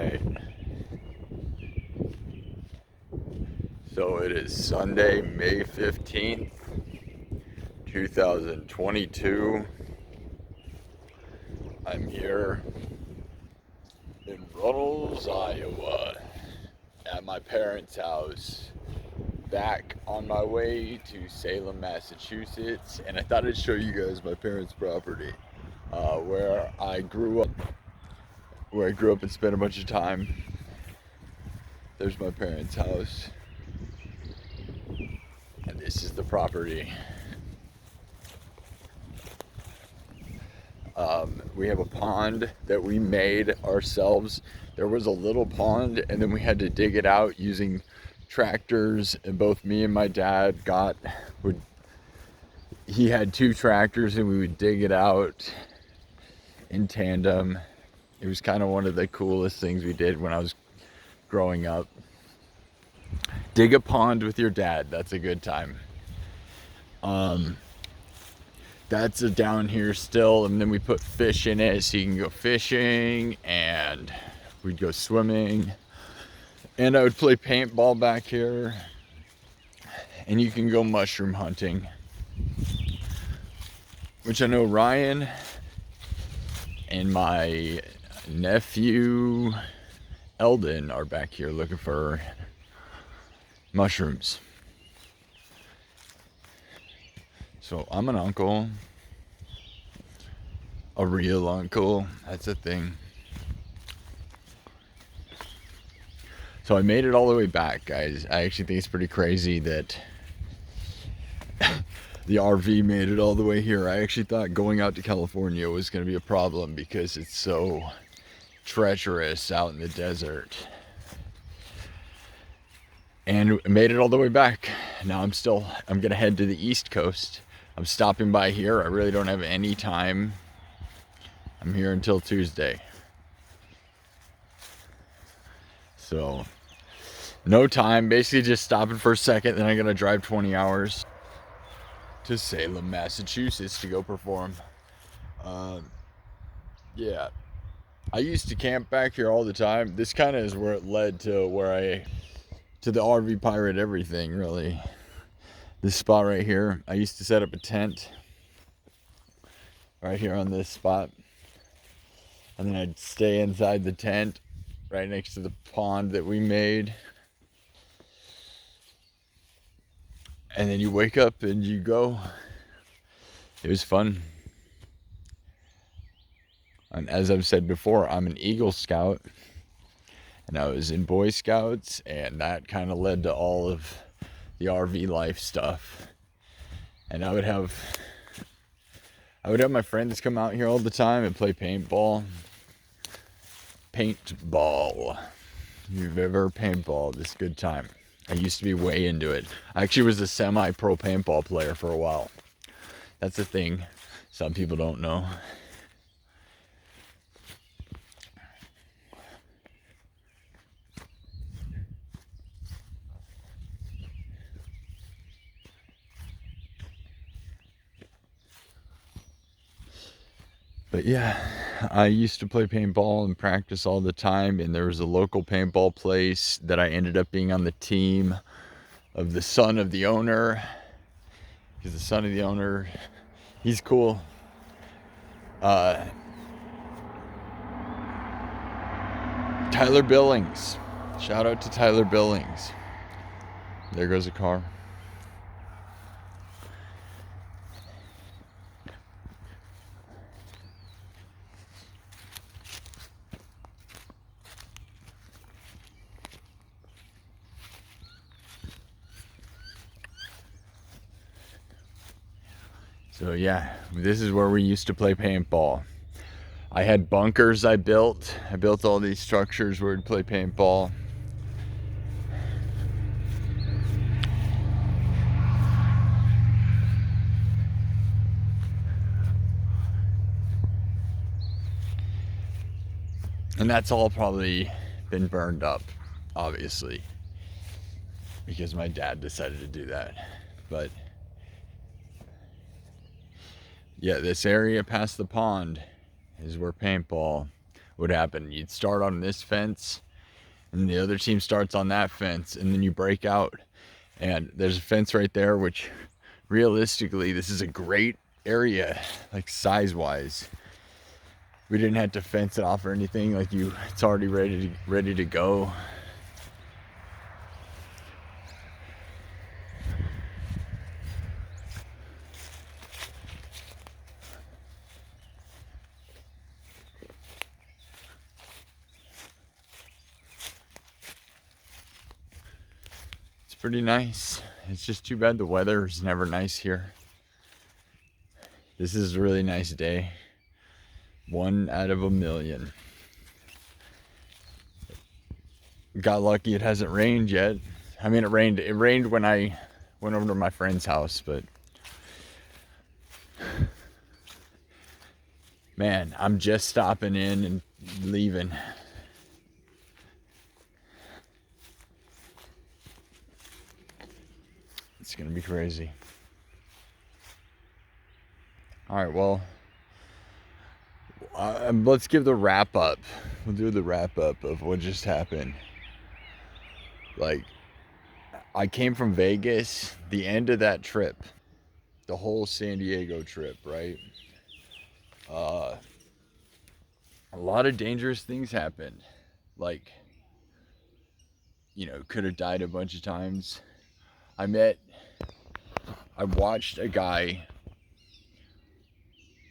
right. So it is Sunday, May 15th, 2022. I'm here in Runnels, Iowa, at my parents' house, back on my way to Salem, Massachusetts, and I thought I'd show you guys my parents' property, where I grew up, and spent a bunch of time. There's my parents' house, and this is the property. We have a pond that we made ourselves. There was a little pond, and then we had to dig it out using tractors, and both me and my dad he had two tractors, and we would dig it out in tandem. It was kind of one of the coolest things we did when I was growing up. Dig a pond with your dad, that's a good time. That's down here still, and then we put fish in it so you can go fishing, and we'd go swimming, and I would play paintball back here, and you can go mushroom hunting, which I know Ryan and my nephew Eldon are back here looking for mushrooms. So I'm an uncle, a real uncle, that's a thing. So I made it all the way back, guys. I actually think it's pretty crazy that the RV made it all the way here. I actually thought going out to California was going to be a problem because it's so treacherous out in the desert. And made it all the way back. Now I'm going to head to the East Coast. I'm stopping by here. I really don't have any time. I'm here until Tuesday. So, no time. Basically just stopping for a second. Then I'm going to drive 20 hours to Salem, Massachusetts to go perform. Yeah. I used to camp back here all the time. This kind of is where it led to to the RV pirate everything, really. This spot right here, I used to set up a tent right here on this spot, and then I'd stay inside the tent right next to the pond that we made, and then you wake up and you go. It was fun. And as I've said before, I'm an Eagle Scout, and I was in Boy Scouts, and that kind of led to all of the RV life stuff. And I would have my friends come out here all the time and play paintball. If you've ever paintballed, it's a good time. I used to be way into it. I actually was a semi-pro paintball player for a while. That's a thing some people don't know. But yeah, I used to play paintball and practice all the time, and there was a local paintball place that I ended up being on the team of the son of the owner. Because the son of the owner, he's cool. Tyler Billings. Shout out to Tyler Billings. There goes a car. So yeah, this is where we used to play paintball. I had bunkers I built. I built all these structures where we'd play paintball. And that's all probably been burned up, obviously, because my dad decided to do that. But yeah, this area past the pond is where paintball would happen. You'd start on this fence, and the other team starts on that fence, and then you break out. And there's a fence right there, which realistically, this is a great area, like size-wise. We didn't have to fence it off or anything. Like it's already ready to go. It's pretty nice. It's just too bad the weather is never nice here. This is a really nice day. 1 out of a million. Got lucky it hasn't rained yet. I mean, it rained when I went over to my friend's house, but man, I'm just stopping in and leaving. It's gonna be crazy. All right, well, let's give the wrap up. We'll do the wrap up of what just happened. Like, I came from Vegas, the end of that trip, the whole San Diego trip, right? A lot of dangerous things happened. Like, could have died a bunch of times. I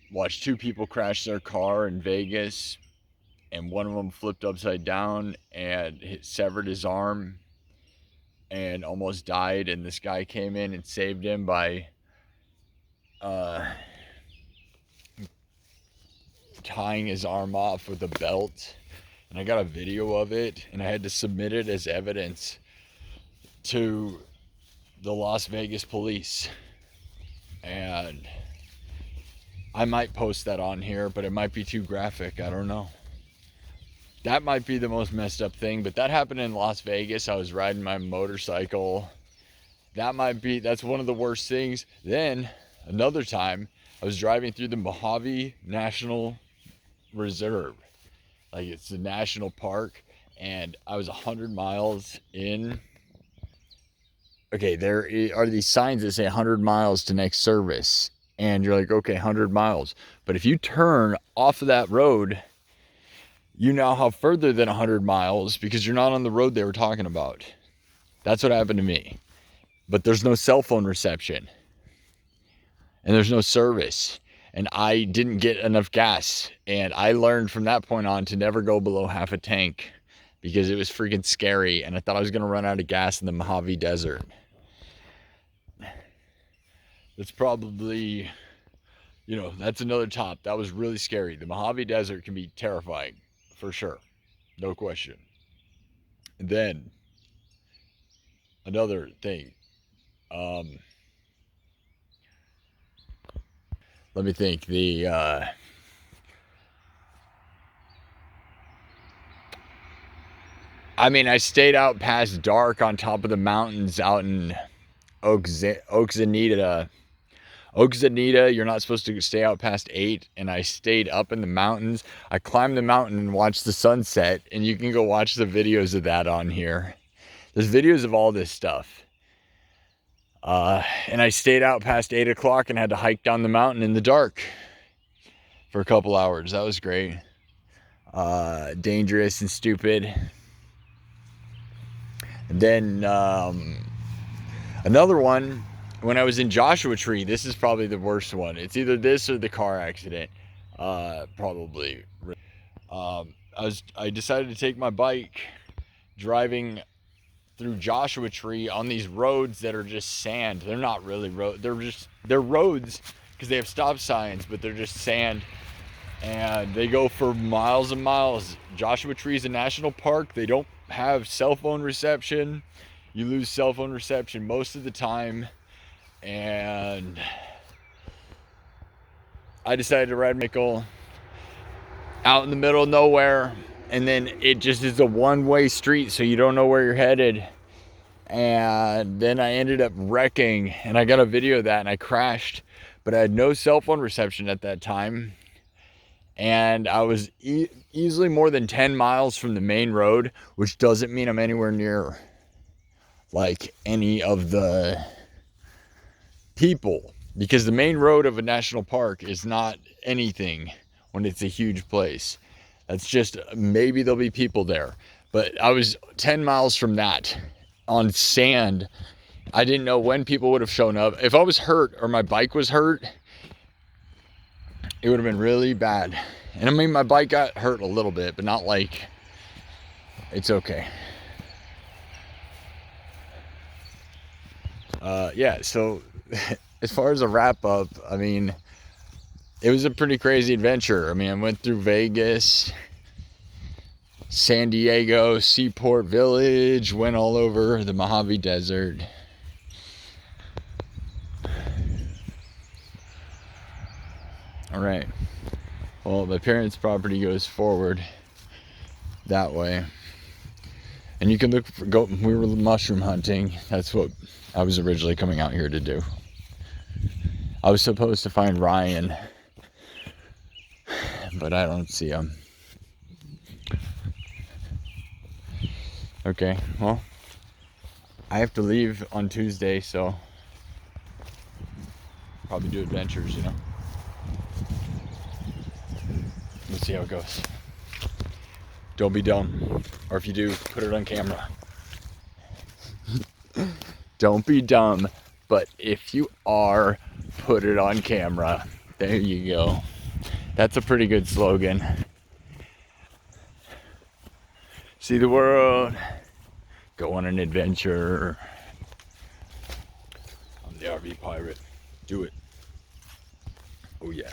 watched two people crash their car in Vegas, and one of them flipped upside down and severed his arm and almost died, and this guy came in and saved him by tying his arm off with a belt. And I got a video of it, and I had to submit it as evidence to the Las Vegas police. And I might post that on here, but it might be too graphic. I don't know. That might be the most messed up thing, but that happened in Las Vegas. I was riding my motorcycle. That's one of the worst things. Then another time, I was driving through the Mojave National Reserve. Like, it's a national park, and I was 100 miles in. Okay, there are these signs that say 100 miles to next service. And you're like, okay, 100 miles. But if you turn off of that road, you now have further than 100 miles because you're not on the road they were talking about. That's what happened to me. But there's no cell phone reception. And there's no service. And I didn't get enough gas. And I learned from that point on to never go below half a tank because it was freaking scary. And I thought I was going to run out of gas in the Mojave Desert. That's probably, that's another top. That was really scary. The Mojave Desert can be terrifying, for sure. No question. And then, another thing. Let me think. I stayed out past dark on top of the mountains out in Oxanita. Oxanita, you're not supposed to stay out past 8, and I stayed up in the mountains. I climbed the mountain and watched the sunset, and you can go watch the videos of that on here. There's videos of all this stuff. And I stayed out past 8 o'clock and had to hike down the mountain in the dark for a couple hours. That was great. Dangerous and stupid. And then another one, when I was in Joshua Tree, this is probably the worst one. It's either this or the car accident. Probably. I decided to take my bike driving through Joshua Tree on these roads that are just sand. They're not really roads. They're roads because they have stop signs, but they're just sand. And they go for miles and miles. Joshua Tree is a national park. They don't have cell phone reception. You lose cell phone reception most of the time. And I decided to ride Mickle out in the middle of nowhere, and then it just is a one-way street, so you don't know where you're headed. And then I ended up wrecking, and I got a video of that, and I crashed, but I had no cell phone reception at that time. and I was easily more than 10 miles from the main road, which doesn't mean I'm anywhere near like any of the people, because the main road of a national park is not anything when it's a huge place. That's just, maybe there'll be people there, but I was 10 miles from that on sand. I didn't know when people would have shown up. If I was hurt or my bike was hurt, it would have been really bad. And I mean, my bike got hurt a little bit, but not like, it's okay. Yeah, so as far as a wrap up, I mean, it was a pretty crazy adventure. I mean, I went through Vegas, San Diego, Seaport Village, went all over the Mojave Desert. All right. Well, my parents' property goes forward that way. And you can look for, we were mushroom hunting. That's what I was originally coming out here to do. I was supposed to find Ryan, but I don't see him. Okay, well, I have to leave on Tuesday, so probably do adventures, you know. Let's see how it goes. Don't be dumb. Or if you do, put it on camera. Don't be dumb, but if you are, put it on camera. There you go. That's a pretty good slogan. See the world. Go on an adventure. I'm the RV pirate. Do it. Oh yeah.